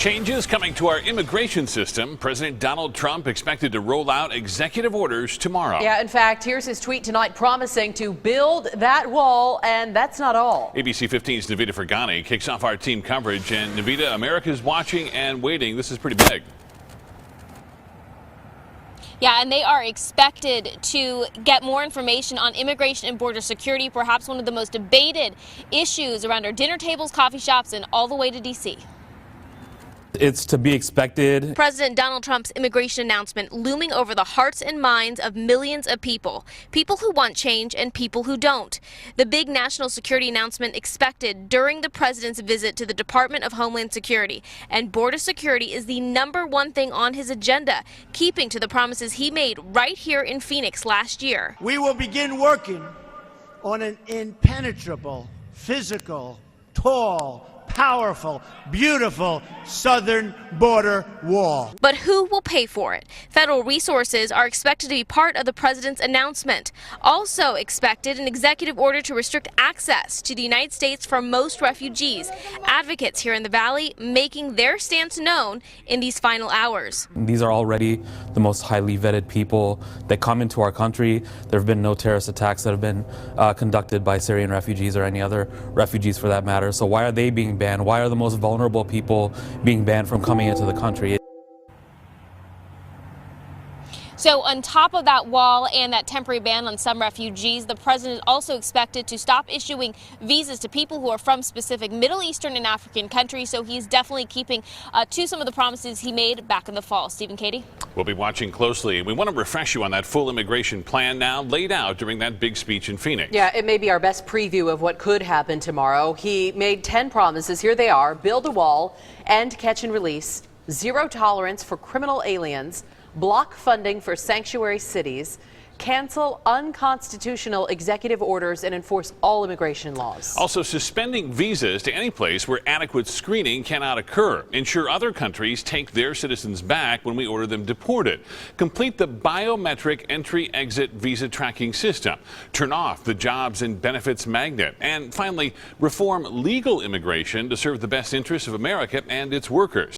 Changes coming to our immigration system. President Donald Trump expected to roll out executive orders tomorrow. Yeah, in fact, here's his tweet tonight promising to build that wall, and that's not all. ABC 15's Navita Fergani kicks off our team coverage. And Navita, America's watching and waiting. This is pretty big. Yeah, and they are expected to get more information on immigration and border security, perhaps one of the most debated issues around our dinner tables, coffee shops, and all the way to D.C. It's to be expected. President Donald Trump's immigration announcement looming over the hearts and minds of millions of people who want change and people who don't. The big national security announcement expected during the president's visit to the Department of Homeland Security. And border security is the #1 thing on his agenda, keeping to the promises he made right here in Phoenix last year. We will begin working on an impenetrable, physical, tall, powerful, beautiful southern border wall. But who will pay for it? Federal resources are expected to be part of the president's announcement. Also expected an executive order to restrict access to the United States for most refugees. Advocates here in the Valley making their stance known in these final hours. These are already the most highly vetted people that come into our country. There have been no terrorist attacks that have been conducted by Syrian refugees or any other refugees for that matter. So why are they being banned? Why are the most vulnerable people being banned from coming into the country? So on top of that wall and that temporary ban on some refugees, the president also expected to stop issuing visas to people who are from specific Middle Eastern and African countries. So he's definitely keeping to some of the promises he made back in the fall. Steve and Katie? We'll be watching closely. We want to refresh you on that full immigration plan now laid out during that big speech in Phoenix. Yeah, it may be our best preview of what could happen tomorrow. He made 10 promises. Here they are. Build a wall, end catch and release, zero tolerance for criminal aliens, block funding for sanctuary cities, cancel unconstitutional executive orders, and enforce all immigration laws. Also suspending visas to any place where adequate screening cannot occur. Ensure other countries take their citizens back when we order them deported. Complete the biometric entry-exit visa tracking system. Turn off the jobs and benefits magnet. And finally, reform legal immigration to serve the best interests of America and its workers.